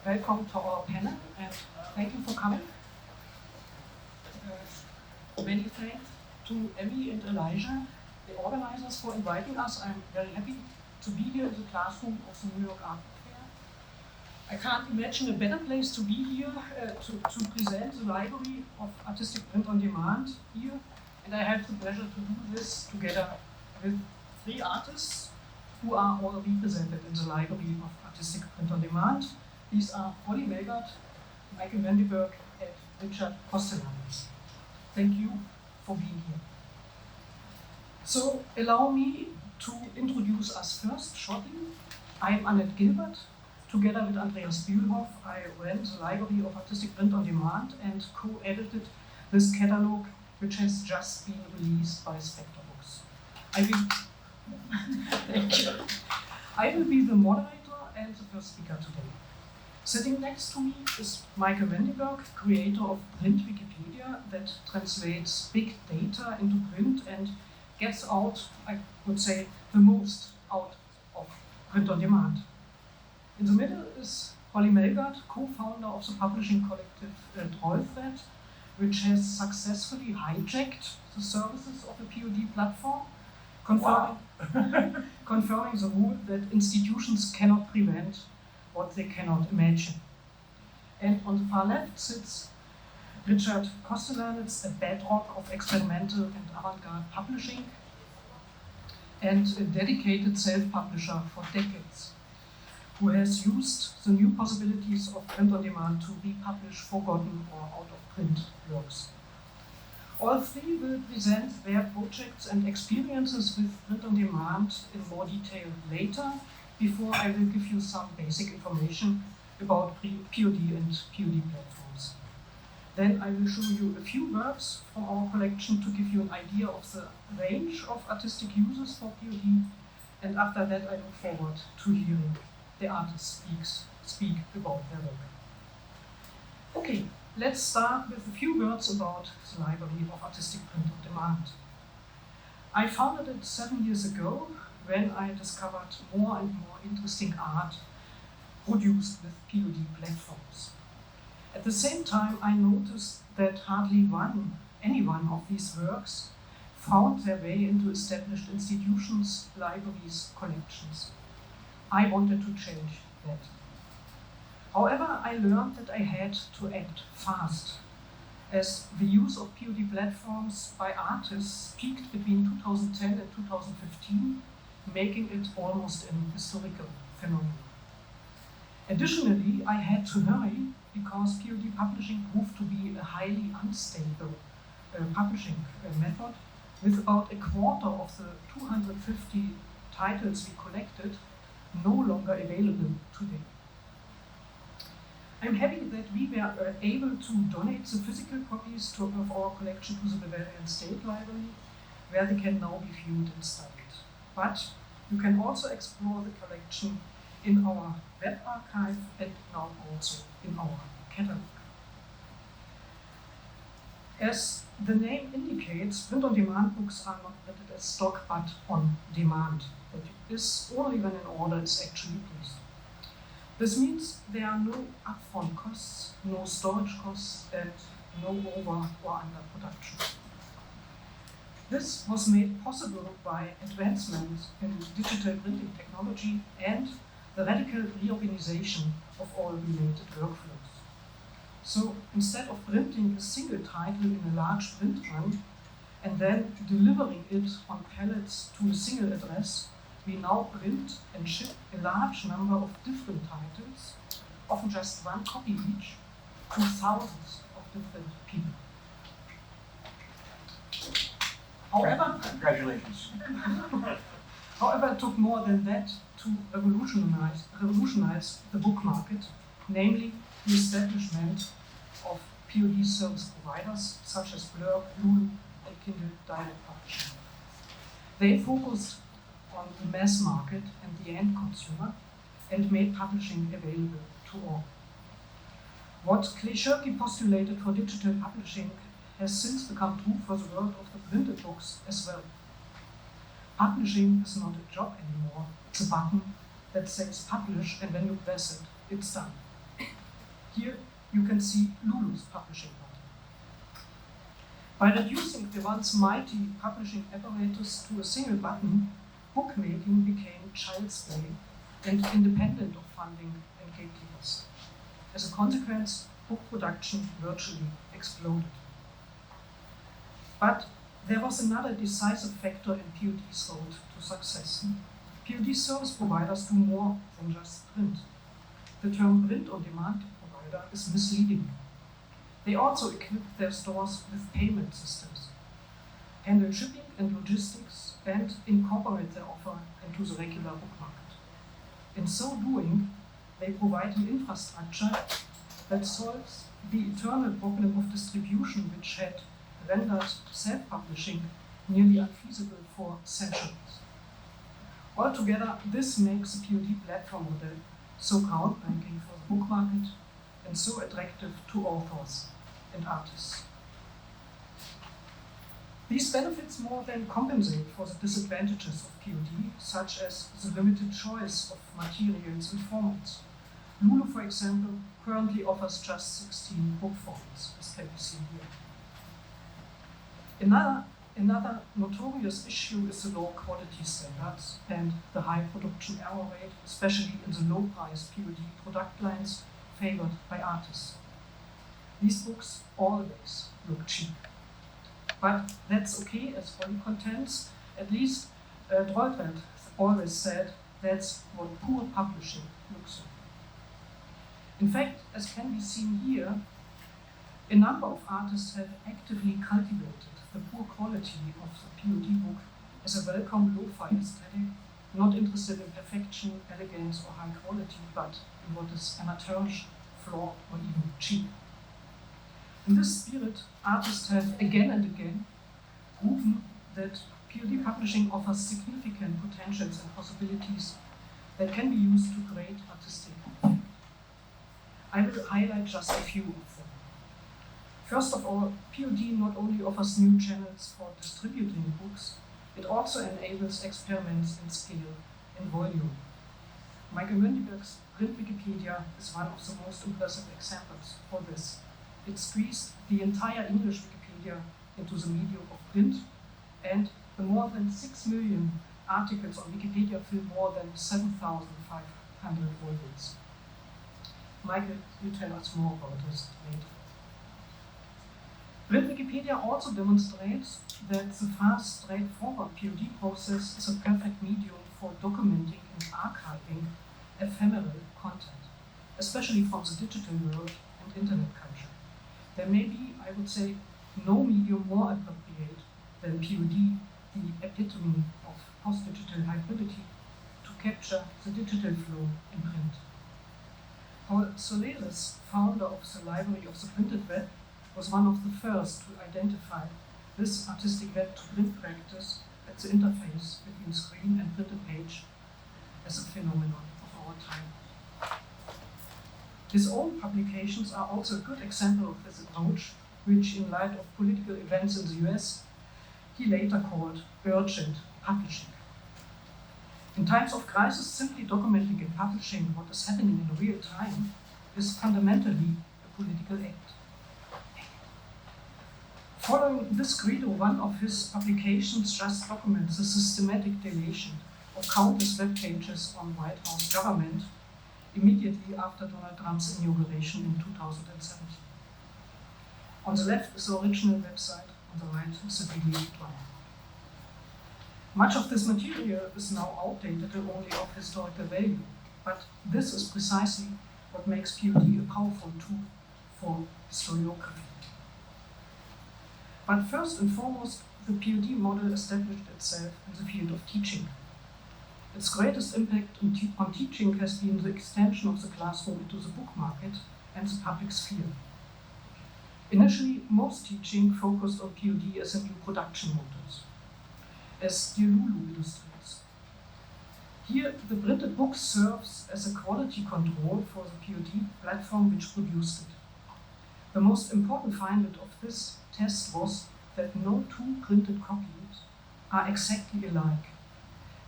Welcome to our panel, and thank you for coming. Many thanks to Emmy and Elijah, the organizers, for inviting us. I'm very happy to be here in the classroom of the New York Art Fair. I can't imagine a better place to be here to present the library of artistic print on demand here. And I have the pleasure to do this together with 3 artists who are all represented in the library of artistic print on demand. These are Holly Melgard, Mandiberg, and Richard Kostelanetz. Thank you for being here. So allow me to introduce us first shortly. I'm Annette Gilbert. Together with Andreas Bühlhoff, I ran the Library of Artistic Print on Demand and co-edited this catalog, which has just been released by Spector Books. Thank you. I will be the moderator and the first speaker today. Sitting next to me is Michael Mandiberg, creator of Print Wikipedia that translates big data into print and gets out, I would say, the most out of print on demand. In the middle is Holly Melgard, co-founder of the publishing collective Trollthread, which has successfully hijacked the services of a POD platform, confirming the rule that institutions cannot prevent what they cannot imagine. And on the far left sits Richard Kostelanetz, a bedrock of experimental and avant-garde publishing, and a dedicated self-publisher for decades, who has used the new possibilities of print on demand to republish forgotten or out-of-print works. All 3 will present their projects and experiences with print on demand in more detail later, before I will give you some basic information about POD and POD platforms. Then I will show you a few works from our collection to give you an idea of the range of artistic uses for POD, and after that I look forward to hearing the artists speak about their work. Okay, let's start with a few words about the Library of Artistic Print on Demand. I founded it 7 years ago when I discovered more and more interesting art produced with POD platforms. At the same time, I noticed that hardly any one of these works found their way into established institutions, libraries, collections. I wanted to change that. However, I learned that I had to act fast, as the use of POD platforms by artists peaked between 2010 and 2015, making it almost an historical phenomenon. Additionally, I had to hurry because POD publishing proved to be a highly unstable publishing method, with about a quarter of the 250 titles we collected no longer available today. I'm happy that we were able to donate the physical copies of our collection to the Bavarian State Library, where they can now be viewed and studied. But you can also explore the collection in our web archive and now also in our catalog. As the name indicates, print-on-demand books are not printed as stock but on demand. That is only when an order is actually placed. This means there are no upfront costs, no storage costs, and no over or under production. This was made possible by advancements in digital printing technology and the radical reorganization of all related workflows. So instead of printing a single title in a large print run and then delivering it on pallets to a single address, we now print and ship a large number of different titles, often just 1 copy each, to thousands of different people. However, congratulations. However, it took more than that to revolutionize the book market, namely the establishment of POD service providers such as Blurb, Lulu, and Kindle Direct Publishing. They focused on the mass market and the end consumer and made publishing available to all. What Clay Shirky postulated for digital publishing has since become true for the world of the printed books as well. Publishing is not a job anymore, it's a button that says publish, and when you press it, it's done. Here you can see Lulu's publishing button. By reducing the once mighty publishing apparatus to a single button, bookmaking became child's play and independent of funding and gatekeepers. As a consequence, book production virtually exploded. But there was another decisive factor in POD's road to success. POD service providers do more than just print. The term print-on-demand provider is misleading. They also equip their stores with payment systems, handle shipping and logistics, and incorporate their offer into the regular book market. In so doing, they provide an infrastructure that solves the eternal problem of distribution, which had rendered self-publishing nearly unfeasible for centuries. Altogether, this makes the POD platform model so groundbreaking for the book market and so attractive to authors and artists. These benefits more than compensate for the disadvantages of POD, such as the limited choice of materials and formats. Lulu, for example, currently offers just 16 book formats, as can be seen here. Another notorious issue is the low quality standards and the high production error rate, especially in the low-priced POD product lines favored by artists. These books always look cheap. But that's okay, as Holly contends. At least Drolltred always said that's what poor publishing looks like. In fact, as can be seen here, a number of artists have actively cultivated the poor quality of the POD book as a welcome lo-fi aesthetic, not interested in perfection, elegance, or high quality, but in what is amateurish, flawed, or even cheap. In this spirit, artists have again and again proven that POD publishing offers significant potentials and possibilities that can be used to create artistic effect. I will highlight just a few of them. First of all, POD not only offers new channels for distributing books, it also enables experiments in scale and volume. Michael Mandiberg's print Wikipedia is one of the most impressive examples for this. It squeezed the entire English Wikipedia into the medium of print, and the more than 6 million articles on Wikipedia fill more than 7,500 volumes. Michael will tell us more about this later. Print Wikipedia also demonstrates that the fast, straightforward POD process is a perfect medium for documenting and archiving ephemeral content, especially from the digital world and internet culture. There may be, I would say, no medium more appropriate than POD, the epitome of post-digital hybridity, to capture the digital flow in print. Paul Soleres, founder of the Library of the Printed Web, was one of the first to identify this artistic web-to-print practice at the interface between screen and printed page as a phenomenon of our time. His own publications are also a good example of this approach, which, in light of political events in the US, he later called urgent publishing. In times of crisis, simply documenting and publishing what is happening in real time is fundamentally a political act. Following this credo, one of his publications just documents the systematic deletion of countless web pages on White House government immediately after Donald Trump's inauguration in 2017. On the left is the original website, on the right is the deleted one. Much of this material is now outdated and only of historical value, but this is precisely what makes POD a powerful tool for historiography. But first and foremost, the POD model established itself in the field of teaching. Its greatest impact on teaching has been the extension of the classroom into the book market and the public sphere. Initially, most teaching focused on POD as a new production modus, as Dear Lulu illustrates. Here, the printed book serves as a quality control for the POD platform which produced it. The most important finding of this test was that no two printed copies are exactly alike.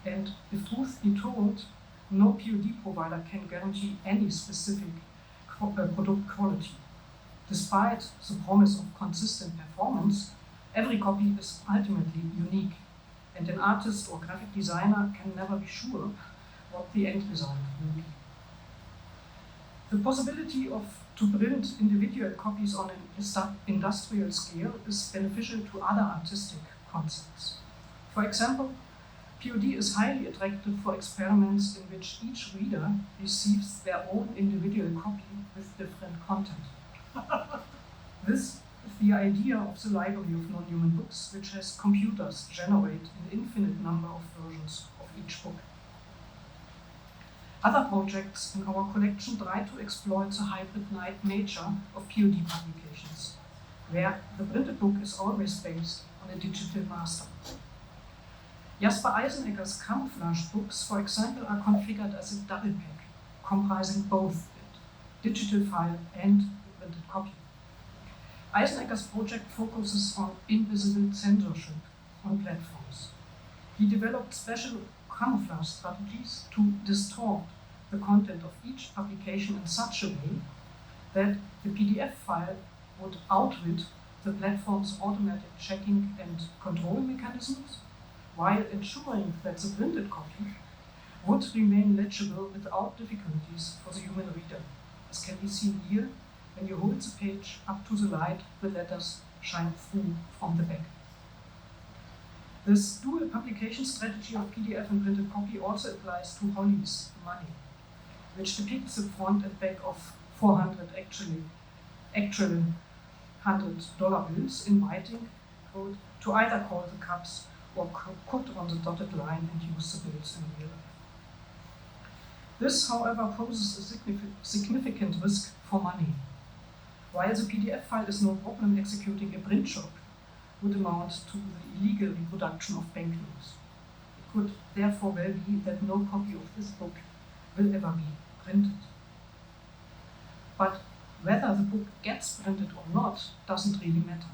And if truth be told, no POD provider can guarantee any specific product quality. Despite the promise of consistent performance, every copy is ultimately unique, and an artist or graphic designer can never be sure what the end result will be. The possibility to print individual copies on an industrial scale is beneficial to other artistic concepts. For example, POD is highly attractive for experiments in which each reader receives their own individual copy with different content. This is the idea of the library of non-human books, which has computers generate an infinite number of versions of each book. Other projects in our collection try to exploit the hybrid nature of POD publications, where the printed book is always based on a digital master. Jasper Eisenegger's camouflage books, for example, are configured as a double pack, comprising both the digital file and the printed copy. Eisenegger's project focuses on invisible censorship on platforms. He developed special camouflage strategies to distort the content of each publication in such a way that the PDF file would outwit the platform's automatic checking and control mechanisms, while ensuring that the printed copy would remain legible without difficulties for the human reader. As can be seen here, when you hold the page up to the light, the letters shine through from the back. This dual publication strategy of PDF and printed copy also applies to Holly's Money, which depicts the front and back of 400 actual $100 bills, inviting, quote, to either call the cups or put on the dotted line and use the bills in real life. This, however, poses a significant risk for money. While the PDF file is no problem, executing a print job would amount to the illegal reproduction of banknotes. It could therefore well be that no copy of this book will ever be printed. But whether the book gets printed or not doesn't really matter.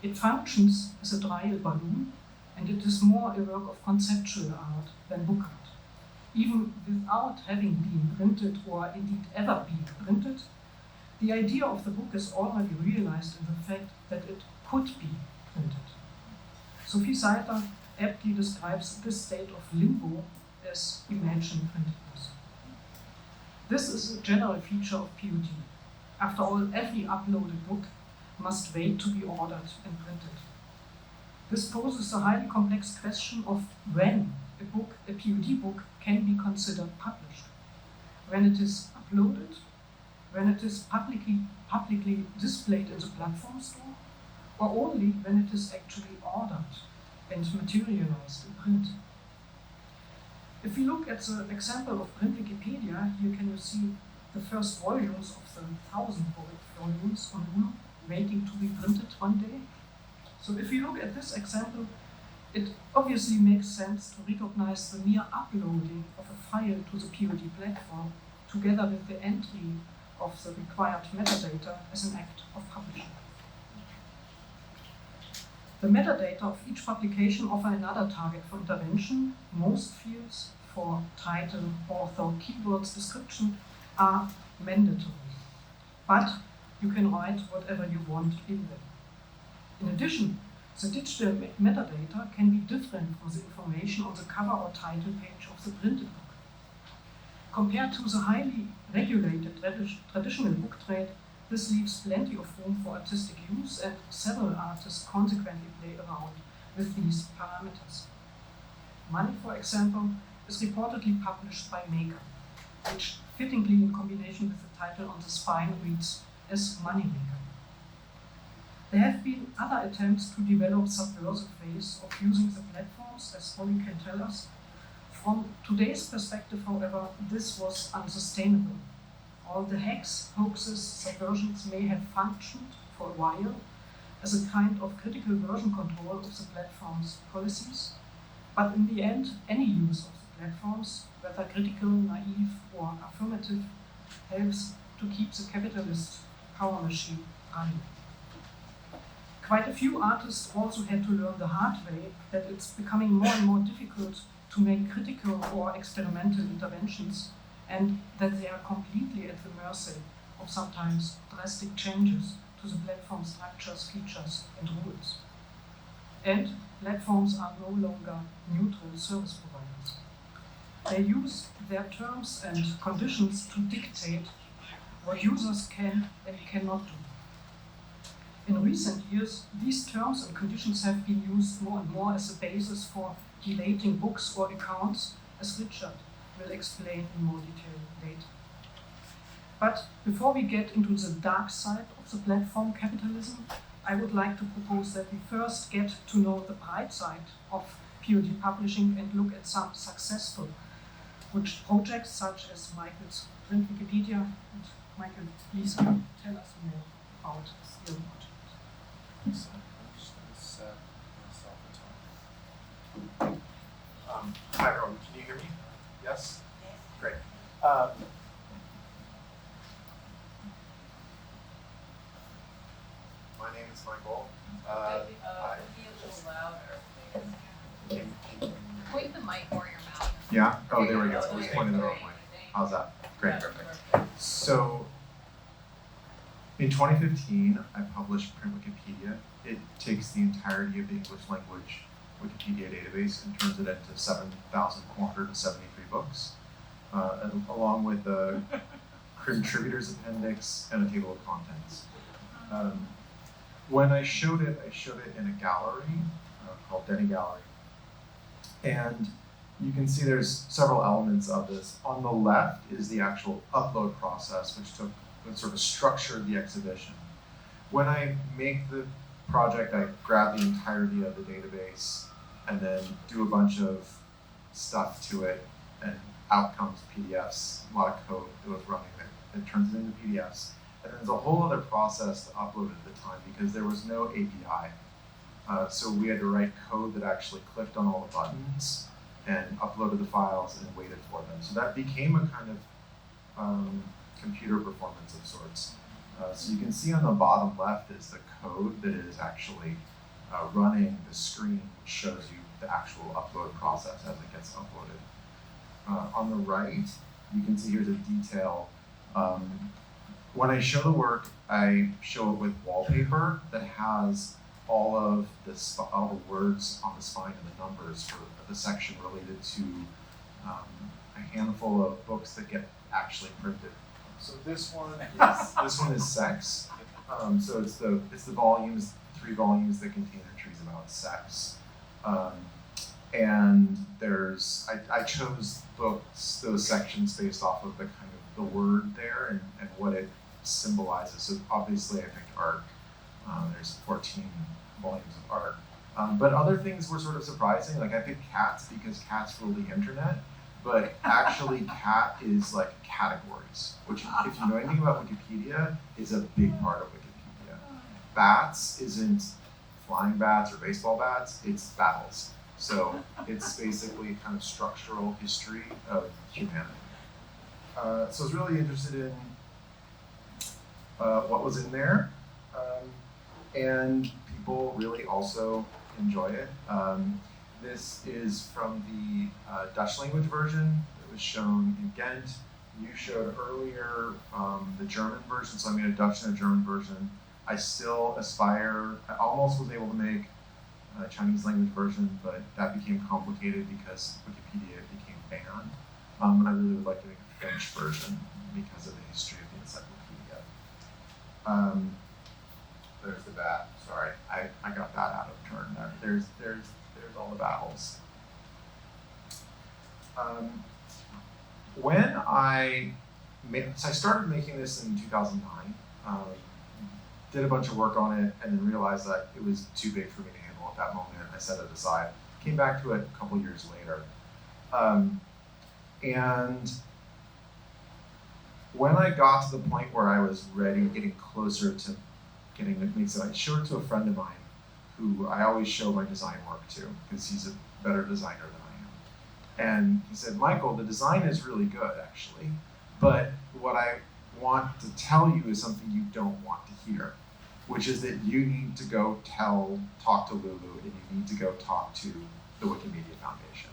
It functions as a trial balloon, and it is more a work of conceptual art than book art. Even without having been printed or indeed ever be printed, the idea of the book is already realized in the fact that it could be printed. Sophie Seiter aptly describes this state of limbo as imagined printedness. This is a general feature of POD. After all, every uploaded book must wait to be ordered and printed. This poses a highly complex question of when a POD book, can be considered published. When it is uploaded, when it is publicly displayed in the platform store, or only when it is actually ordered and materialized in print. If we look at the example of print Wikipedia, here can you see the first volumes of the 1,000 volumes on Lulu waiting to be printed one day. So if we look at this example, it obviously makes sense to recognize the mere uploading of a file to the POD platform together with the entry of the required metadata as an act of publishing. The metadata of each publication offer another target for intervention. Most fields for title, author, keywords, description are mandatory, but you can write whatever you want in them. In addition, the digital metadata can be different from the information on the cover or title page of the printed book. Compared to the highly regulated traditional book trade, this leaves plenty of room for artistic use, and several artists consequently play around with these parameters. Money, for example, is reportedly published by Maker, which fittingly in combination with the title on the spine reads as Moneymaker. There have been other attempts to develop subversive ways of using the platforms, as Holly can tell us. From today's perspective, however, this was unsustainable. All the hacks, hoaxes, subversions may have functioned for a while as a kind of critical version control of the platform's policies, but in the end, any use of the platforms, whether critical, naive, or affirmative, helps to keep the capitalist power machine running. Quite a few artists also had to learn the hard way that it's becoming more and more difficult to make critical or experimental interventions, and that they are completely at the mercy of sometimes drastic changes to the platform structures, features, and rules. And platforms are no longer neutral service providers. They use their terms and conditions to dictate what users can and cannot do. In recent years, these terms and conditions have been used more and more as a basis for deleting books or accounts, as Richard will explain in more detail later. But before we get into the dark side of the platform capitalism, I would like to propose that we first get to know the bright side of POD publishing and look at some successful projects such as Michael's print Wikipedia. And Michael, please tell us more about your project. So I'm just going to set myself a time. Hi everyone, can you hear me? Yes? Yes. Great. My name is Michael. Be a little louder, please. Point the mic or your mouth. Yeah? Oh, there we go. I was pointing the wrong way. How's that? Great, perfect. So, in 2015, I published Print Wikipedia. It takes the entirety of the English language Wikipedia database and turns it into 7,473 books, along with a contributors appendix and a table of contents. When I showed it in a gallery called Denny Gallery. And you can see there's several elements of this. On the left is the actual upload process, which sort of structured the exhibition. When I make the project, I grab the entirety of the database and then do a bunch of stuff to it, and out comes PDFs, a lot of code that was running it turns it into PDFs. And there's a whole other process to upload it at the time because there was no API. So we had to write code that actually clicked on all the buttons and uploaded the files and waited for them. So that became a kind of computer performance of sorts. So you can see on the bottom left is the code that is actually running the screen, which shows you the actual upload process as it gets uploaded. On the right, you can see here's a detail. When I show the work, I show it with wallpaper that has all the words on the spine and the numbers for the section related to a handful of books that get actually printed. So this one is sex. So it's the volumes, 3 volumes that contain entries about sex. And I chose those sections based off of the kind of the word there and what it symbolizes. So obviously I picked art. There's 14 volumes of art. But other things were sort of surprising. Like I picked cats because cats rule the internet, but actually cat is like categories, which if you know anything about Wikipedia, is a big part of Wikipedia. Bats isn't flying bats or baseball bats, it's battles. So it's basically kind of structural history of humanity. So I was really interested in what was in there. And people really also enjoy it. This is from the Dutch language version that was shown in Ghent. You showed earlier the German version, so I made a Dutch and a German version. I still aspire, I almost was able to make a Chinese language version, but that became complicated because Wikipedia became banned. And I really would like to make a French version because of the history of the encyclopedia. There's the bat. Sorry, I got that out of turn there. There's all the battles. When I started making this in 2009, did a bunch of work on it, and then realized that it was too big for me to handle at that moment. I set it aside. Came back to it a couple years later. And when I got to the point where I was ready, getting closer to getting it made, so I showed it to a friend of mine who I always show my design work to because he's a better designer than I am. And he said, Michael, the design is really good actually, but what I want to tell you is something you don't want to hear, which is that you need to go talk to Lulu and you need to go talk to the Wikimedia Foundation.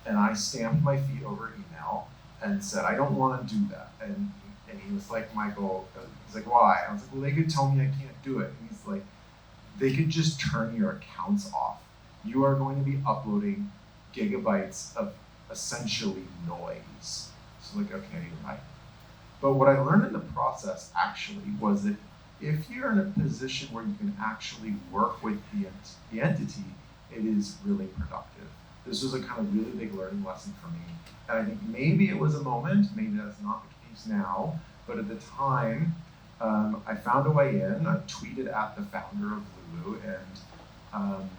And I stamped my feet over email and said, I don't want to do that. And he was like, Michael, he's like, why? I was like, well, they could tell me I can't do it. And he's like, they could just turn your accounts off. You are going to be uploading gigabytes of essentially noise. So like, okay, you're right. But what I learned in the process actually was that if you're in a position where you can actually work with the entity, it is really productive. This was a kind of really big learning lesson for me. And I think maybe it was a moment, maybe that's not the case now, but at the time, I found a way in. I tweeted at the founder of Lulu, and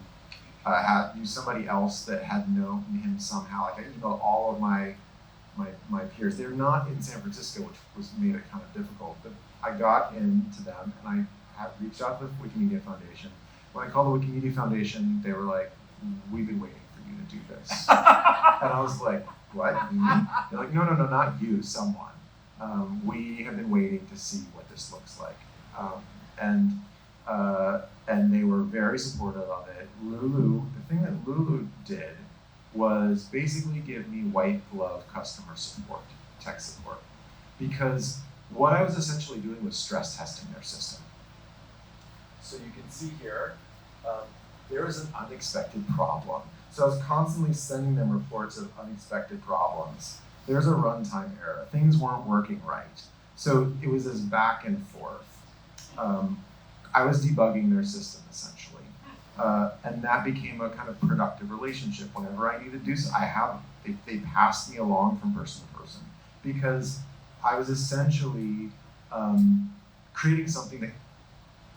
I knew somebody else that had known him somehow. Like I emailed all of my peers. They're not in San Francisco, which made it kind of difficult. But I got into them, and I had reached out to the Wikimedia Foundation. When I called the Wikimedia Foundation, they were like, "We've been waiting for you to do this." And I was like, "What? Me?" They're like, "No, not you. Someone. We have been waiting to see what this looks like." And they were very supportive of it. Lulu, the thing that Lulu did was basically give me white glove customer support, tech support. Because what I was essentially doing was stress testing their system. So you can see here, there is an unexpected problem. So I was constantly sending them reports of unexpected problems. There's a runtime error. Things weren't working right. So it was this back and forth. I was debugging their system essentially. And that became a kind of productive relationship. Whenever I needed to do so, they passed me along from person to person because I was essentially creating something that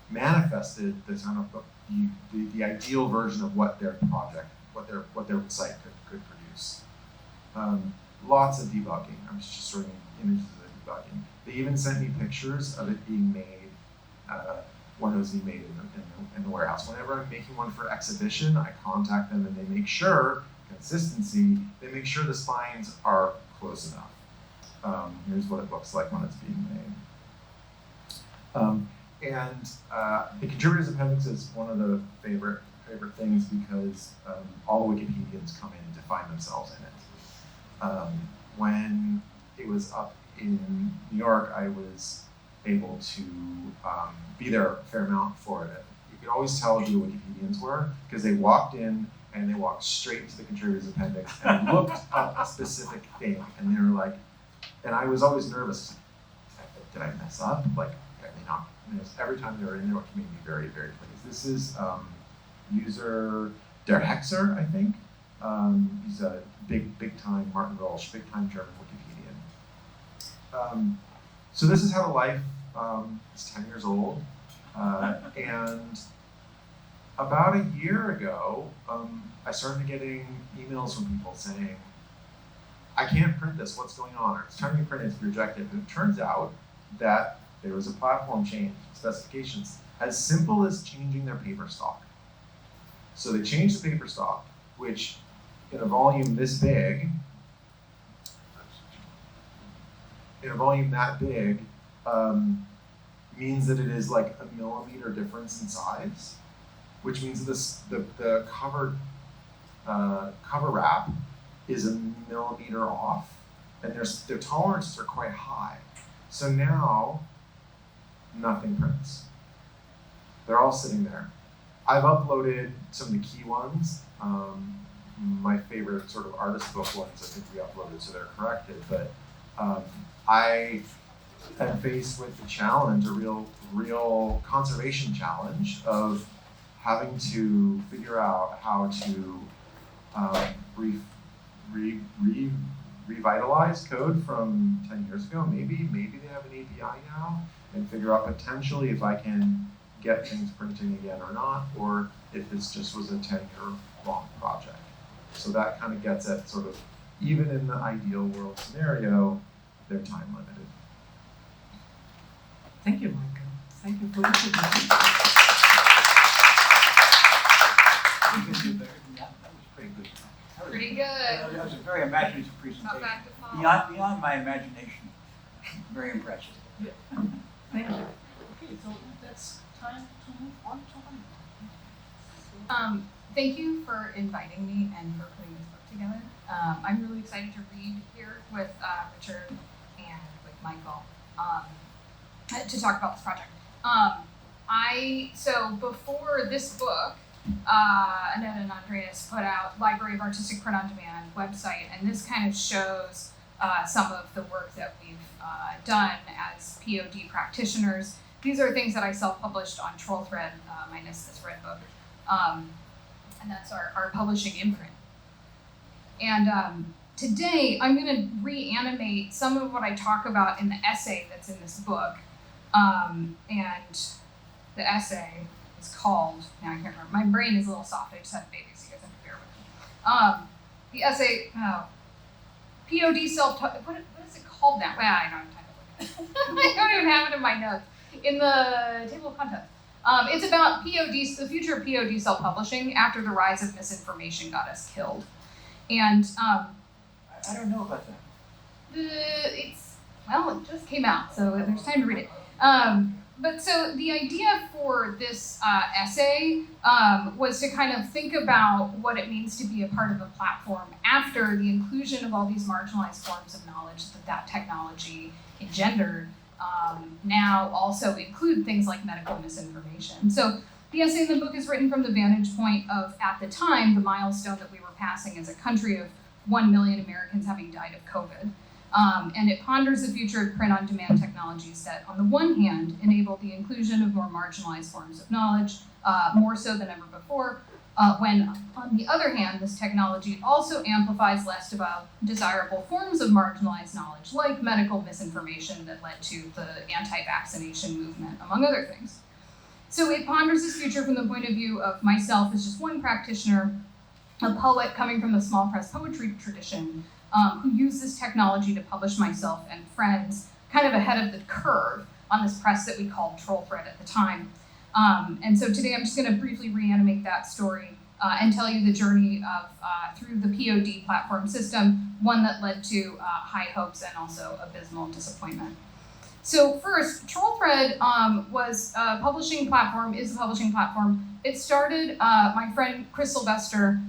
manifested the kind of the ideal version of what their project, what their site could produce. Lots of debugging. I'm just showing images of debugging. They even sent me pictures of it being made when it was being made in the warehouse. Whenever I'm making one for exhibition, I contact them and they make sure, consistency, they make sure the spines are close enough. Here's what it looks like when it's being made. The contributors appendix is one of the favorite things because all the Wikipedians come in to find themselves in it. When it was up in New York, I was able to be there a fair amount for it. You could always tell who the Wikipedians were because they walked in and they walked straight to the contributors appendix and looked up a specific thing, and they were like, and I was always nervous. Did I mess up? Like, did they not? And every time they were in there, it made me very, very pleased. This is user Der Hexer, I think. He's a big time Martin Walsh, big time German Wikipedian. So this is how the life is 10 years old. And about a year ago, I started getting emails from people saying, I can't print this, what's going on? Or it's trying to be printed, it's rejected. And it turns out that there was a platform change, specifications, as simple as changing their paper stock. So they changed the paper stock, which in a volume this big, in a volume that big, means that it is like a millimeter difference in size, which means that the cover wrap is a millimeter off, and their tolerances are quite high. So now, nothing prints. They're all sitting there. I've uploaded some of the key ones. My favorite sort of artist book ones I think we uploaded, so they're corrected, but I am faced with the challenge, a real conservation challenge of having to figure out how to revitalize code from 10 years ago. Maybe they have an API now, and figure out potentially if I can get things printing again or not, or if this just was a 10-year long project. So that kind of gets at sort of, even in the ideal world scenario, they're time limited. Thank you, Michael. Thank you for listening. You can do better than that. That was pretty good. Pretty good. That was a very imaginative presentation. Not back to fall. Beyond my imagination. Very impressive. Yeah. Thank you. Okay, so that's time to move on to Holly. Thank you for inviting me and for putting this book together. I'm really excited to read here with Richard and with Michael to talk about this project. So before this book, Annette and Andreas put out Library of Artistic Print on Demand website, and this kind of shows some of the work that we've done as POD practitioners. These are things that I self-published on TrollThread, minus this red book. And that's our publishing imprint. And today I'm going to reanimate some of what I talk about in the essay that's in this book. And the essay is called, now I can't remember, my brain is a little soft, I just had a baby, so you guys have to bear with me. The essay, POD what is it called now? Well, I don't have time to look at it. I don't even have it in my notes. In the table of contents. It's about PODs, the future of POD self-publishing after the rise of misinformation got us killed. And I don't know about that. it just came out, so there's time to read it. But so the idea for this essay was to kind of think about what it means to be a part of a platform after the inclusion of all these marginalized forms of knowledge that technology engendered. Now also include things like medical misinformation. So the essay in the book is written from the vantage point of, at the time, the milestone that we were passing as a country of 1 million Americans having died of COVID. And it ponders the future of print-on-demand technologies that, on the one hand, enable the inclusion of more marginalized forms of knowledge, more so than ever before, when, on the other hand, this technology also amplifies less desirable forms of marginalized knowledge, like medical misinformation that led to the anti-vaccination movement, among other things. So it ponders this future from the point of view of myself as just one practitioner, a poet coming from the small press poetry tradition, who used this technology to publish myself and friends kind of ahead of the curve on this press that we called TrollThread at the time. And so today I'm just going to briefly reanimate that story and tell you the journey of through the POD platform system, one that led to high hopes and also abysmal disappointment. So first, TrollThread was a publishing platform, is a publishing platform. It started, my friend Chris Sylvester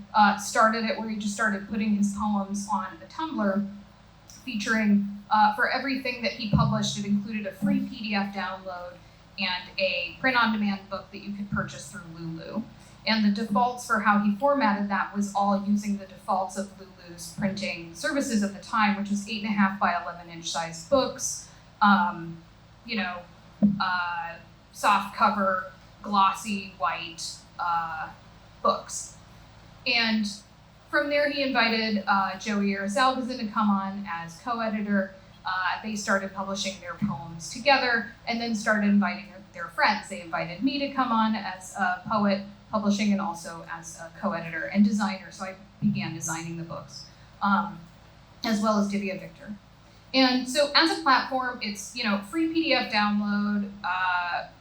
started it where he just started putting his poems on a Tumblr, featuring, for everything that he published, it included a free PDF download and a print-on-demand book that you could purchase through Lulu. And the defaults for how he formatted that was all using the defaults of Lulu's printing services at the time, which was 8.5 by 11-inch size books, soft cover, glossy white books. And from there he invited Joey Arisalbazin to come on as co-editor. They started publishing their poems together and then started inviting their friends. They invited me to come on as a poet publishing and also as a co-editor and designer. So I began designing the books, as well as Divya Victor. And so as a platform, it's free PDF download,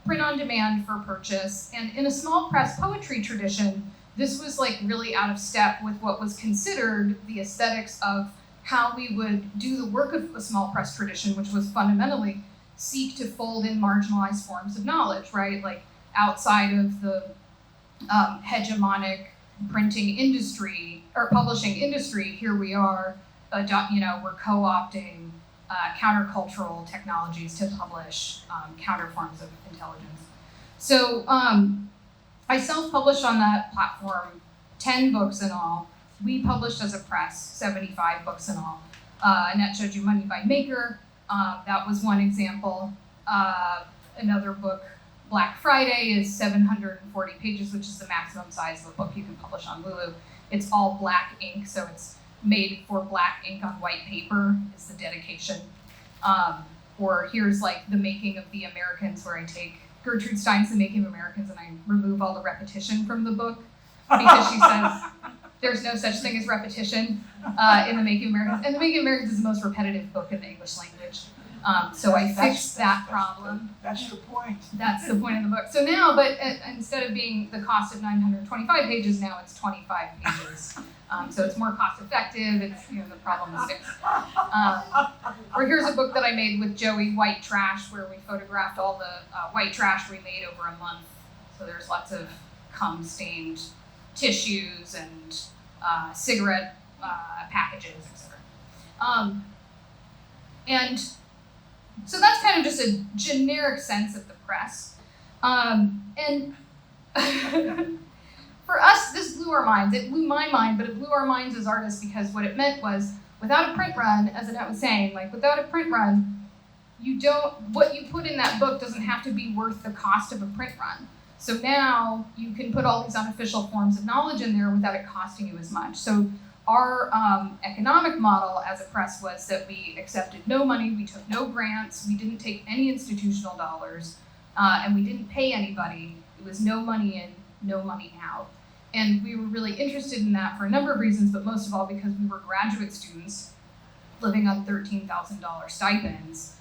print on demand for purchase. And in a small press poetry tradition, this was like really out of step with what was considered the aesthetics of how we would do the work of a small press tradition, which was fundamentally seek to fold in marginalized forms of knowledge, right? Like outside of the hegemonic printing industry or publishing industry, here we are, we're co-opting countercultural technologies to publish counter forms of intelligence. So I self-published on that platform 10 books in all. We published as a press 75 books in all. Annette showed you Money by Maker. That was one example. Another book, Black Friday, is 740 pages, which is the maximum size of a book you can publish on Lulu. It's all black ink, so it's made for black ink on white paper is the dedication. Or here's like The Making of the Americans, where I take Gertrude Stein's The Making of Americans and I remove all the repetition from the book because she says there's no such thing as repetition in The Making of Americans. And The Making of Americans is the most repetitive book in the English language. So I fixed that problem. That's the point. That's the point of the book. So now, but instead of being the cost of 925 pages, now it's 25 pages. So it's more cost effective. It's, the problem is fixed. Or here's a book that I made with Joey, White Trash, where we photographed all the white trash we made over a month. So there's lots of cum-stained tissues and cigarette packages, etc. And so that's kind of just a generic sense of the press. And for us, this blew our minds. It blew my mind, but it blew our minds as artists because what it meant was, without a print run, as Annette was saying, like without a print run, what you put in that book doesn't have to be worth the cost of a print run. So now you can put all these unofficial forms of knowledge in there without it costing you as much. So our economic model as a press was that we accepted no money, we took no grants, we didn't take any institutional dollars, and we didn't pay anybody. It was no money in, no money out. And we were really interested in that for a number of reasons, but most of all because we were graduate students living on $13,000 stipends,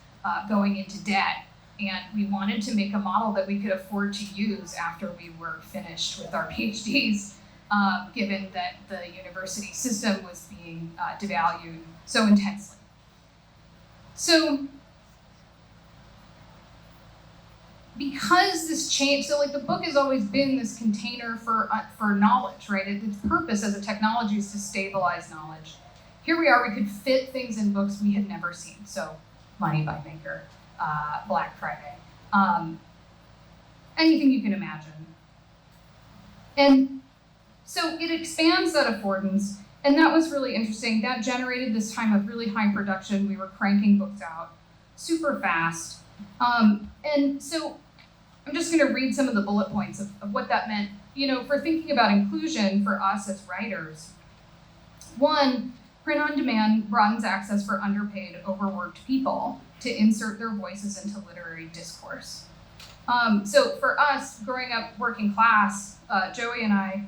going into debt. And we wanted to make a model that we could afford to use after we were finished with our PhDs, given that the university system was being devalued so intensely. So, because this changed, so like the book has always been this container for knowledge, right? Its purpose as a technology is to stabilize knowledge. Here we are, we could fit things in books we had never seen. So, Money by Maker, Black Friday, anything you can imagine. And so it expands that affordance, and that was really interesting. That generated this time of really high production. We were cranking books out super fast. And so I'm just gonna read some of the bullet points of what that meant, for thinking about inclusion for us as writers. One, print on demand broadens access for underpaid, overworked people to insert their voices into literary discourse. So for us, growing up working class, Joey and I,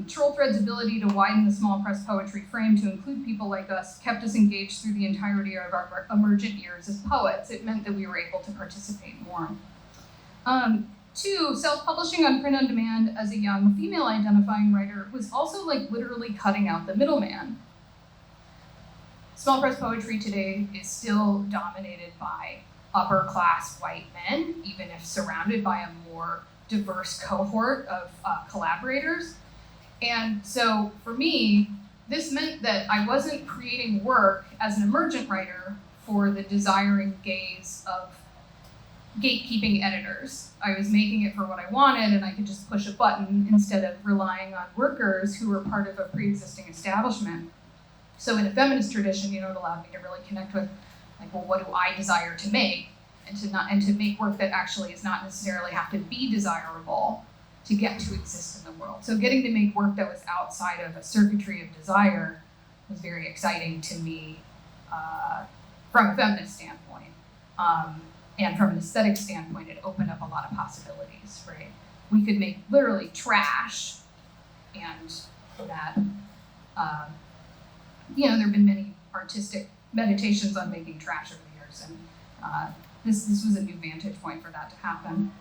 Troll Thread's ability to widen the small press poetry frame to include people like us kept us engaged through the entirety of our emergent years as poets. It meant that we were able to participate more. Two, self-publishing on print on demand as a young female identifying writer was also like literally cutting out the middleman. Small press poetry today is still dominated by upper class white men, even if surrounded by a more diverse cohort of collaborators. And so for me, this meant that I wasn't creating work as an emergent writer for the desiring gaze of gatekeeping editors. I was making it for what I wanted, and I could just push a button instead of relying on workers who were part of a pre-existing establishment. So in a feminist tradition, it allowed me to really connect with, like, well, what do I desire to make? And to make work that actually is not necessarily have to be desirable to get to exist in the world. So getting to make work that was outside of a circuitry of desire was very exciting to me from a feminist standpoint. And from an aesthetic standpoint, it opened up a lot of possibilities, right? We could make literally trash, and that, there have been many artistic meditations on making trash over the years, and this was a new vantage point for that to happen.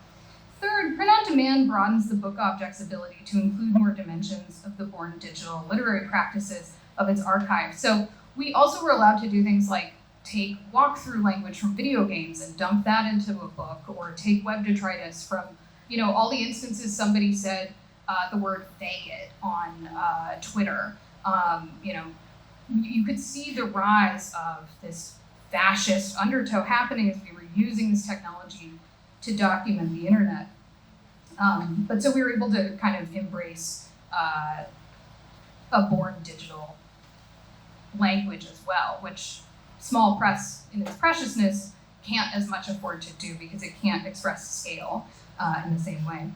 Third, print on demand broadens the book object's ability to include more dimensions of the born digital literary practices of its archive. So we also were allowed to do things like take walkthrough language from video games and dump that into a book, or take web detritus from, all the instances somebody said the word faggot on Twitter. You could see the rise of this fascist undertow happening as we were using this technology to document the internet. But so we were able to kind of embrace a born digital language as well, which small press in its preciousness can't as much afford to do because it can't express scale in the same way.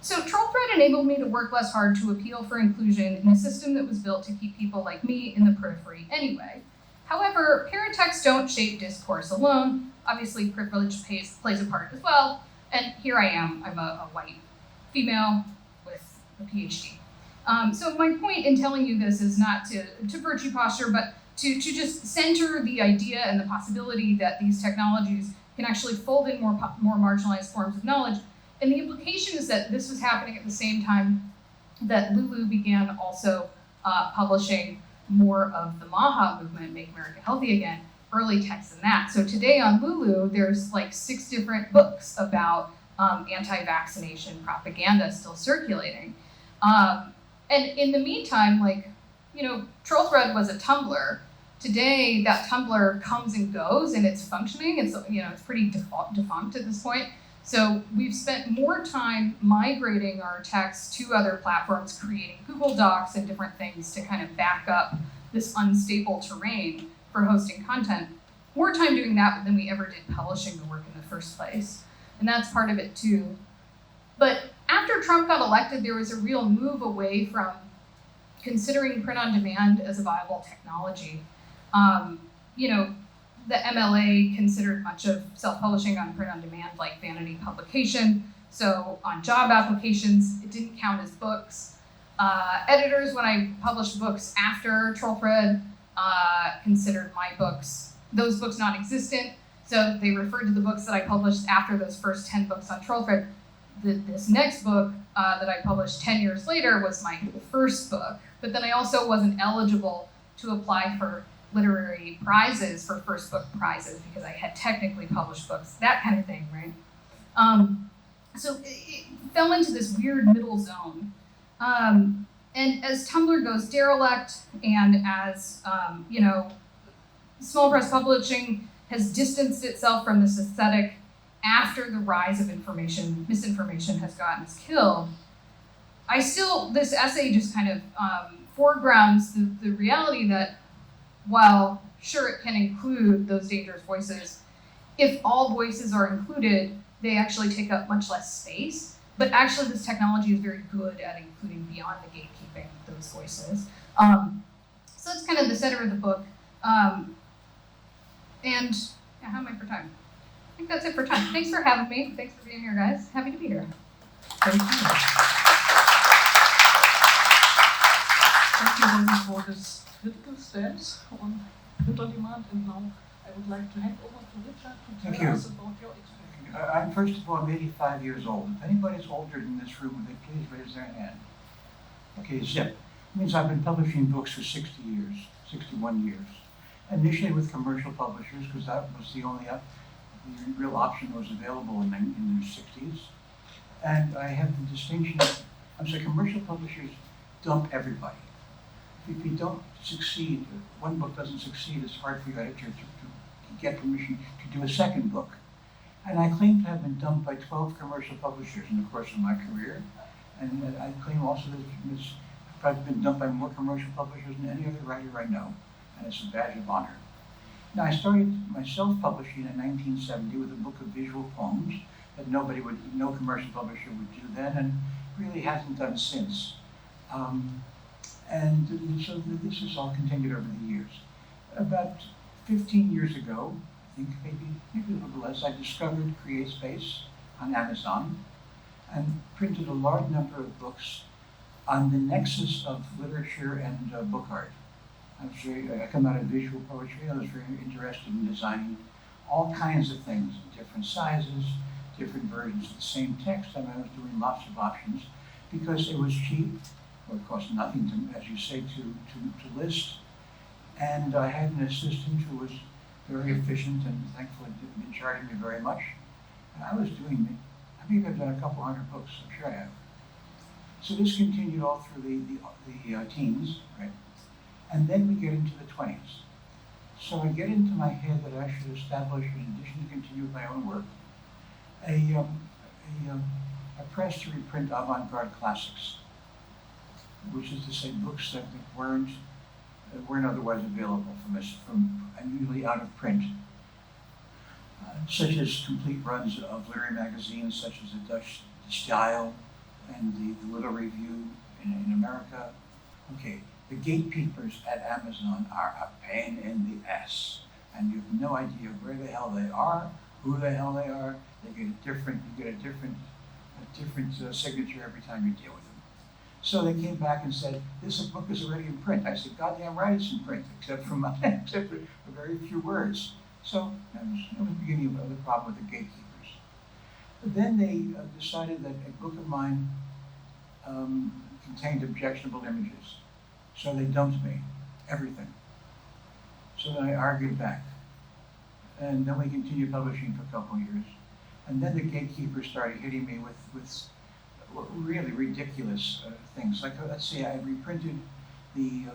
So Troll Thread enabled me to work less hard to appeal for inclusion in a system that was built to keep people like me in the periphery anyway. However, paratexts don't shape discourse alone. Obviously, privilege plays a part as well. And here I am, I'm a white female with a PhD. So my point in telling you this is not to virtue posture, but to just center the idea and the possibility that these technologies can actually fold in more marginalized forms of knowledge. And the implication is that this was happening at the same time that Lulu began also publishing more of the MAHA movement, Make America Healthy Again, early texts in that. So today on Lulu, there's like 6 different books about anti-vaccination propaganda still circulating. And in the meantime, like, you know, TrollThread was a Tumblr. Today, that Tumblr comes and goes, and it's functioning. It's, you know, it's pretty defunct at this point. So we've spent more time migrating our text to other platforms, creating Google Docs and different things to kind of back up this unstable terrain for hosting content. More time doing that than we ever did publishing the work in the first place. And that's part of it too. But after Trump got elected, there was a real move away from considering print on demand as a viable technology. You know, the MLA considered much of self-publishing on print on demand like vanity publication. So on job applications, it didn't count as books. Editors, when I published books after TrollThread, considered my books, those books non-existent. So they referred to the books that I published after those first 10 books on TrollThread. This next book that I published 10 years later was my first book, but then I also wasn't eligible to apply for literary prizes for first book prizes because I had technically published books, that kind of thing, right? So it fell into this weird middle zone. And as Tumblr goes derelict, and as you know, small press publishing has distanced itself from this aesthetic after the rise of misinformation has gotten us killed, this essay just kind of foregrounds the reality that while sure it can include those dangerous voices, if all voices are included, they actually take up much less space. But actually this technology is very good at including beyond the gatekeeping of those voices. So that's kind of the center of the book. And yeah, how am I for time? I think that's it for time. Thanks for having me. Thanks for being here, guys. Happy to be here. Thank you. Thank you then for this critical stance on print on demand. And now I would like to hand over to Richard to tell us about your experience. I'm first of all, I'm 85 years old. If anybody's older in this room, would they please raise their hand? Okay, zip. It means I've been publishing books for 60 years, 61 years. Initially with commercial publishers, because that was the only the real option that was available in the 60s. And I have the distinction of, commercial publishers dump everybody. If you don't succeed, one book doesn't succeed, it's hard for your editor to get permission to do a second book. And I claim to have been dumped by 12 commercial publishers in the course of my career. And I claim also that I've probably been dumped by more commercial publishers than any other writer I know. And it's a badge of honor. Now, I started my self-publishing in 1970 with a book of visual poems that no commercial publisher would do then, and really hasn't done since. And so this has all continued over the years. About 15 years ago, I think maybe a little less, I discovered CreateSpace on Amazon and printed a large number of books on the nexus of literature and book art. I come out of visual poetry. I was very interested in designing all kinds of things, different sizes, different versions of the same text, and I was doing lots of options because it was cheap, or it cost nothing to, as you say, to list. And I had an assistant who was very efficient and thankfully didn't charge me very much. And I was doing, I think I've done a couple hundred books, I'm sure I have. So this continued all through the teens, right? And then we get into the 20s. So I get into my head that I should establish, in addition to continue with my own work, a press to reprint avant-garde classics, which is to say books that weren't otherwise available from unusually out of print, such as complete runs of literary magazines such as the Dutch Style and the Little Review in America. Okay. The gatekeepers at Amazon are a pain in the ass, and you have no idea where the hell they are, who the hell they are. You get a different signature every time you deal with them. So they came back and said, "This book is already in print." I said, "Goddamn right, it's in print, except for very few words." So that was the beginning of the problem with the gatekeepers. But then they decided that a book of mine contained objectionable images. So they dumped me, everything. So then I argued back. And then we continued publishing for a couple of years. And then the gatekeepers started hitting me with really ridiculous things. Like, let's say I reprinted the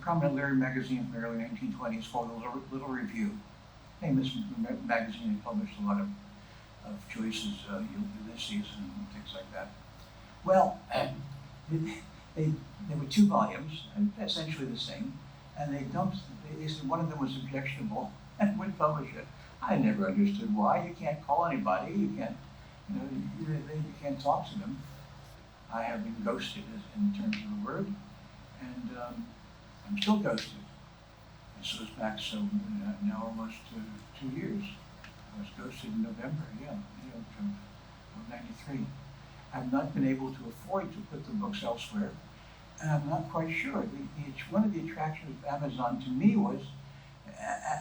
prominent literary magazine from the early 1920s called Little Review. Famous magazine that published a lot of Joyce's Ulysses and things like that. Well, they were 2 volumes, essentially the same, and they said one of them was objectionable and wouldn't publish it. I never understood why. You can't call anybody. You can't, you can't talk to them. I have been ghosted in terms of the word, and I'm still ghosted. This goes back now almost 2 years. I was ghosted in November, from 93. I've not been able to afford to put the books elsewhere, and I'm not quite sure. One of the attractions of Amazon to me was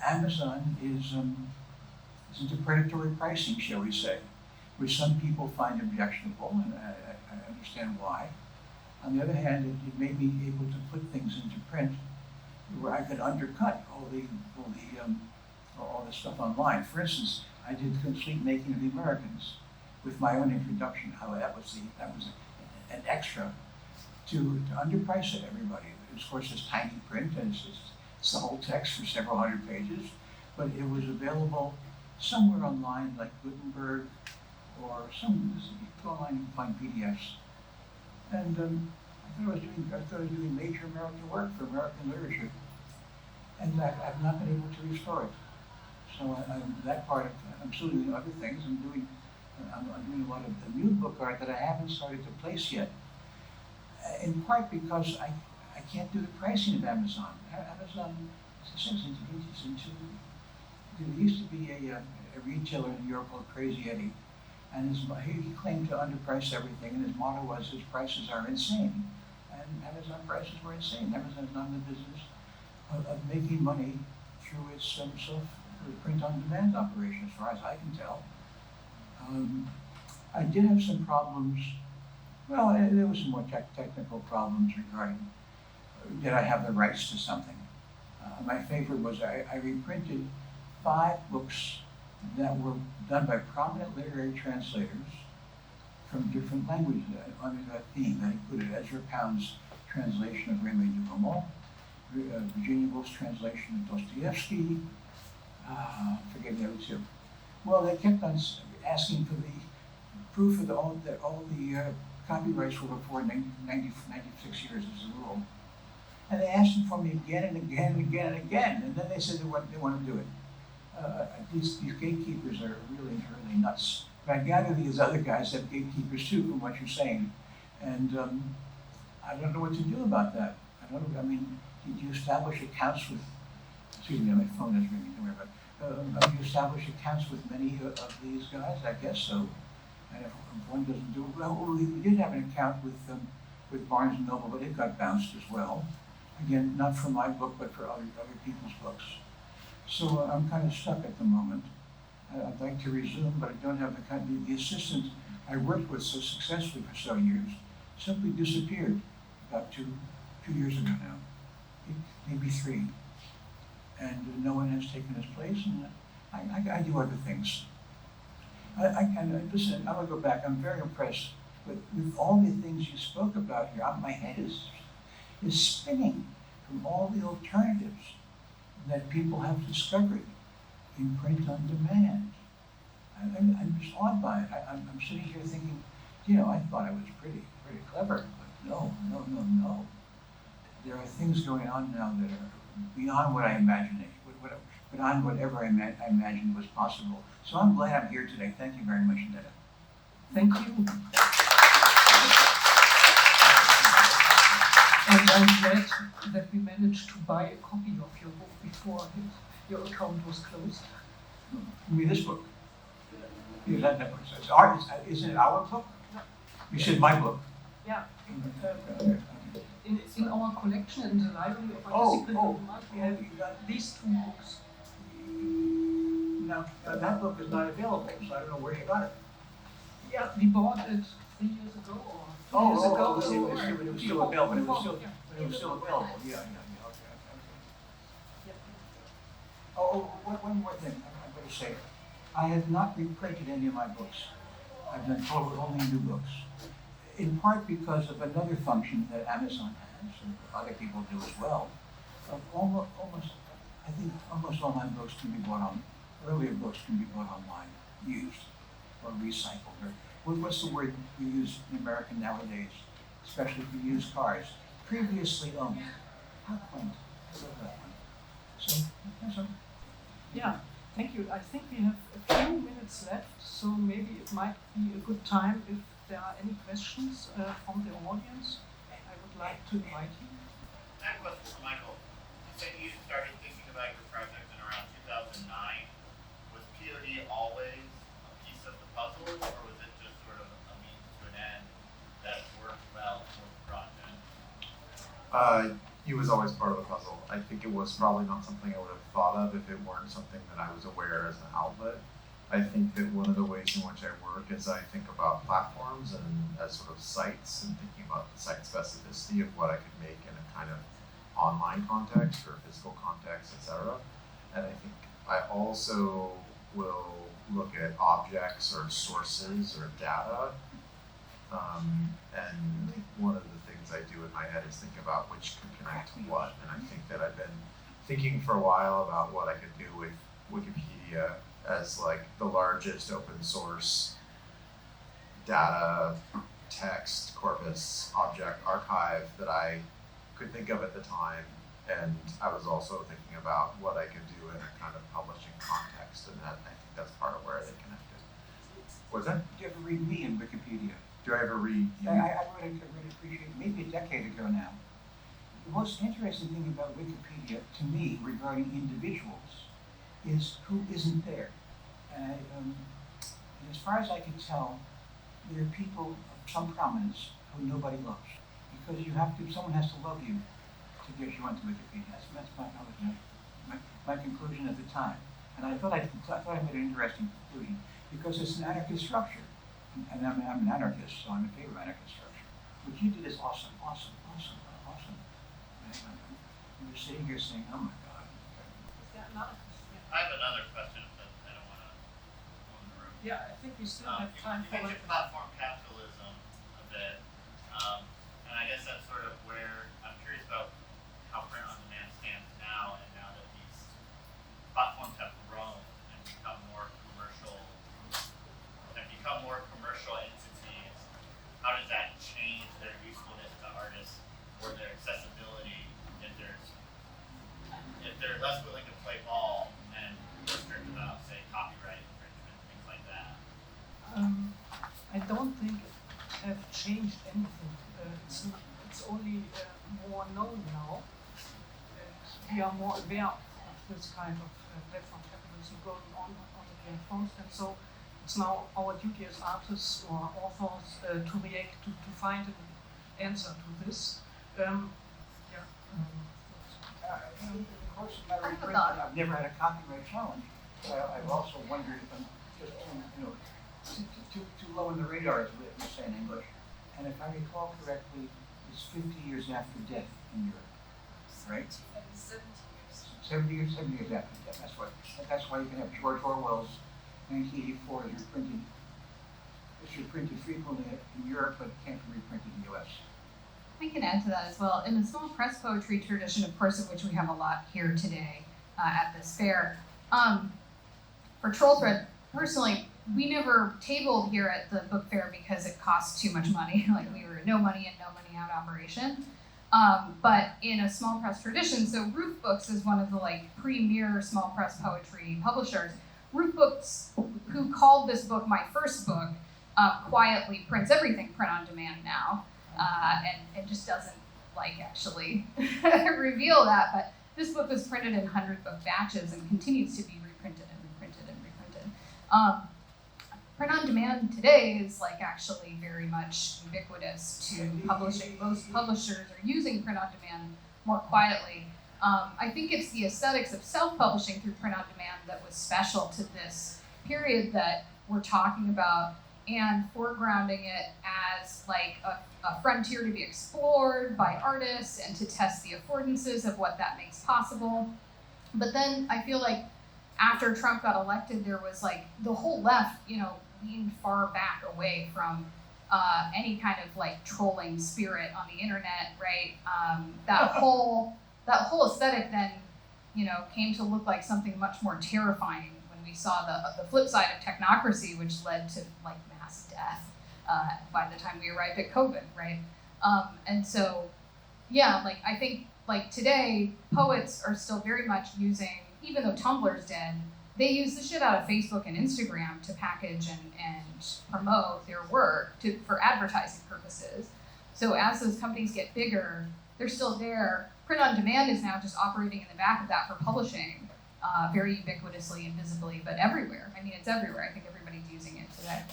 Amazon is into predatory pricing, shall we say, which some people find objectionable, and I understand why. On the other hand, it made me able to put things into print where I could undercut all the stuff online. For instance, I did Complete Making of the Americans with my own introduction. How that was an extra to underprice it. Everybody. Of course, it's tiny print, and it's the whole text for several hundred pages, but it was available somewhere online, like Gutenberg, or you go online and find PDFs. And I thought I was doing major American work for American literature, and I've not been able to restore it. So that part, I'm still doing other things. I'm doing a lot of the new book art that I haven't started to place yet. In part because I can't do the pricing of Amazon. Amazon, there used to be a retailer in New York called Crazy Eddie, and he claimed to underprice everything, and his motto was his prices are insane. And Amazon prices were insane. Amazon's not in the business of making money through its print-on-demand operation, as far as I can tell. I did have some problems. Well, there were some more technical problems regarding did I have the rights to something. My favorite was I reprinted 5 books that were done by prominent literary translators from different languages under that theme. That included Ezra Pound's translation of Raymond Duhamel, Virginia Woolf's translation of Dostoevsky, forget the other 2. Well, they kept on asking for the proof of that all the copyrights were before 96 years as a rule. And they asked them for me again and again and again and again, and then they said they want to do it. These gatekeepers are really nuts. But I gather these other guys have gatekeepers too, from what you're saying, and I don't know what to do about that. Did you establish accounts with? Excuse me, my phone is ringing. Don't worry about it. Do you establish accounts with many of these guys? I guess so. And if one doesn't do it, well, we did have an account with Barnes and Noble, but it got bounced as well. Again, not for my book, but for other people's books. So I'm kind of stuck at the moment. I'd like to resume, but I don't have the assistant I worked with so successfully for so years simply disappeared about two years ago now, maybe 3. And no one has taken his place, and I do other things. Listen, I'm gonna go back. I'm very impressed with all the things you spoke about here. My head is spinning from all the alternatives that people have discovered in print on demand. I'm just awed by it. I'm sitting here thinking, I thought I was pretty clever, but no. There are things going on now that are beyond what I imagined, beyond whatever I imagined was possible. So I'm glad I'm here today. Thank you very much, Annette. Thank you. And I'm glad that we managed to buy a copy of your book before your account was closed. You mean this book? It's art. Isn't it our book? No. You said my book. Yeah. In our collection in the library of Artistic we have these 2 books. Now, that book is not available, so I don't know where you got it. Yeah, we bought it 3 years ago or 2 years ago. It was still available. It was still available. Yeah. Okay. One more thing I'm going to say. I have not reprinted any of my books. I've done only new books. in part because of another function that Amazon has, and other people do as well, of I think almost online books can be bought earlier books can be bought online, used, or recycled, or what's the word we use in American nowadays, especially for used cars, previously owned. How quaint, I love that one. So, that's all. Yeah, thank you. I think we have a few minutes left, so maybe it might be a good time if there are any questions from the audience. I would like to invite you. I have a question for Michael. You said you started thinking about your project in around 2009. Was POD always a piece of the puzzle, or was it just sort of a means to an end that worked well for the project? He was always part of the puzzle. I think it was probably not something I would have thought of if it weren't something that I was aware as an outlet. I think that one of the ways in which I work is I think about platforms and as sort of sites and thinking about the site specificity of what I could make in a kind of online context or physical context, etc. And I think I also will look at objects or sources or data. And one of the things I do in my head is think about which could connect to what. And I think that I've been thinking for a while about what I could do with Wikipedia as like the largest open source data, text, corpus, object archive that I could think of at the time. And I was also thinking about what I could do in a kind of publishing context, and that I think that's part of where they connected. What's that? Did you ever read me in Wikipedia? Do I ever read you? I read it maybe a decade ago now. The most interesting thing about Wikipedia, to me, regarding individuals, is who isn't there. And as far as I can tell, there are people of some prominence who nobody loves. Because someone has to love you to get you onto Wikipedia. That's my conclusion at the time. And I thought I made an interesting conclusion, because it's an anarchist structure. And I'm an anarchist, so I'm in favor of anarchist structure. What you did is awesome. And I'm just sitting here saying, oh my God. I have another question, but I don't want to go in the room. Yeah, I think we still have time You for mentioned platform capitalism a bit, and I guess that's sort of where I'm curious about how print on demand stands now, and now that these platforms have grown and become more commercial entities. How does that change their usefulness to artists or their accessibility if they're less willing to play ball and restrict about, say, copyright infringement, things like that? I don't think it have changed anything. It's only more known now, and we are more aware of this kind of platform capitalism going on the platforms, and so it's now our duty as artists or authors to react, to find an answer to this. In the course of my research, I've never had a copyright challenge, but I've also wondered if I'm just too low in the radar, as we say in English. And if I recall correctly, it's 50 years after death in Europe, right? 70 years after death. That's why you can have George Orwell's 1984 is reprinted frequently in Europe, but can't be reprinted in the US. I can add to that as well. In the small press poetry tradition, of course, of which we have a lot here today at this fair, for Troll Thread, personally, we never tabled here at the book fair because it cost too much money. Like, we were no money in, no money out operation. But in a small press tradition, so Roof Books is one of the premier small press poetry publishers. Roof Books, who called this book my first book, quietly prints everything print on demand now, and just doesn't actually reveal that. But this book was printed in 100-book batches and continues to be reprinted and reprinted and reprinted. Print on demand today is actually very much ubiquitous to publishing. Most publishers are using print on demand more quietly. I think it's the aesthetics of self-publishing through print on demand that was special to this period that we're talking about, and foregrounding it as a frontier to be explored by artists and to test the affordances of what that makes possible. But then I feel like after Trump got elected, there was the whole left, leaned far back away from any kind of like trolling spirit on the internet, right? That whole aesthetic then, came to look like something much more terrifying when we saw the flip side of technocracy, which led to like mass death by the time we arrived at COVID, right? And so, yeah, like I think like today, poets are still very much using, even though Tumblr's dead, they use the shit out of Facebook and Instagram to package and promote their work for advertising purposes. So as those companies get bigger, they're still there. Print on demand is now just operating in the back of that for publishing, very ubiquitously and visibly, but everywhere. I mean, it's everywhere. I think everybody's using it today.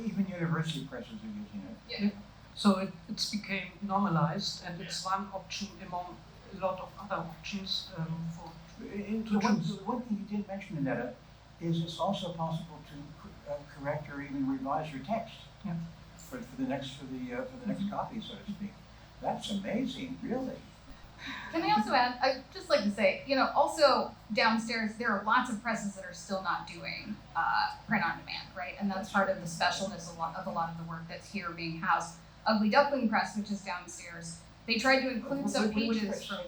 Even university presses are using it. Yeah. So it's became normalized, and it's one option among a lot of other options for. The one thing you did mention, Annette, is it's also possible to correct or even revise your text for the next copy, so to speak. That's amazing, really. Can I also add? I'd just like to say, also downstairs there are lots of presses that are still not doing print on demand, right? And that's part of the specialness of a lot of the work that's here being housed. Ugly Duckling Press, which is downstairs, they tried to include some pages from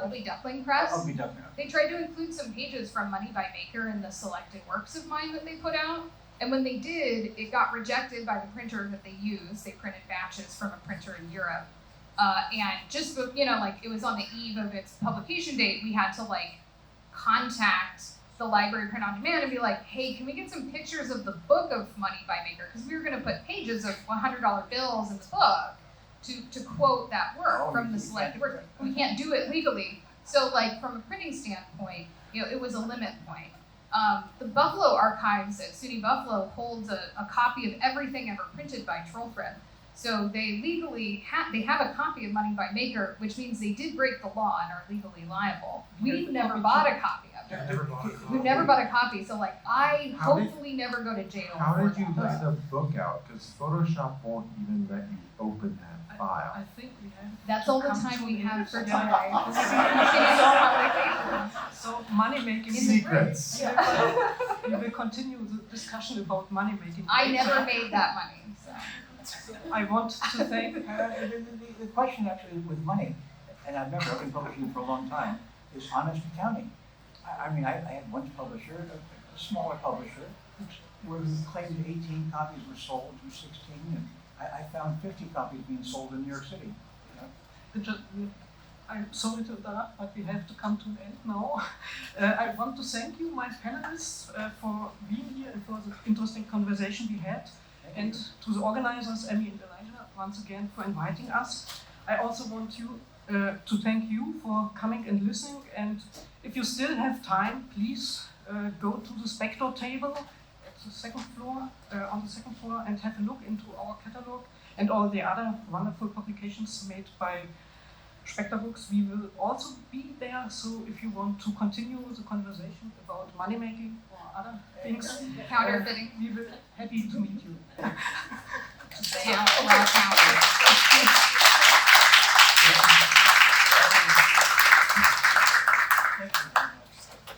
Ugly Duckling Press. Ugly Duckling. They tried to include some pages from Money by Maker in the selected works of mine that they put out. And when they did, it got rejected by the printer that they used. They printed batches from a printer in Europe. And just, it was on the eve of its publication date, we had to contact the library print on demand and be like, hey, can we get some pictures of the book of Money by Maker? Because we were going to put pages of $100 bills in the book to quote that work from the selected work. We can't do it legally. So from a printing standpoint, it was a limit point. The Buffalo Archives at SUNY Buffalo holds a copy of everything ever printed by Trollthread. So they legally have a copy of Money by Maker, which means they did break the law and are legally liable. We've never bought a copy of it. We've never bought a copy, so I hopefully never go to jail. How for did you that. let the book out? Because Photoshop won't even let you open that file. I think we have. That's all the time we have for today. Yeah. So money making Secrets. We will continue the discussion about money making. I never made that money. So I want to thank. The question actually with money, and I've been publishing for a long time, is honest accounting. I had one publisher, a smaller publisher, where we claimed 18 copies were sold to 16, and I found 50 copies being sold in New York City. I'm sorry to interrupt, but we have to come to an end now. I want to thank you, my panelists, for being here and for the interesting conversation we had. And to the organizers, Emmy and Elijah, once again for inviting us. I also want to thank you for coming and listening. And if you still have time, please go to the Spector table at the second floor, on the second floor, and have a look into our catalog and all the other wonderful publications made by Spector Books. We will also be there, so if you want to continue the conversation about money making or other things, Counterfeiting. we will be happy to meet you. Yeah.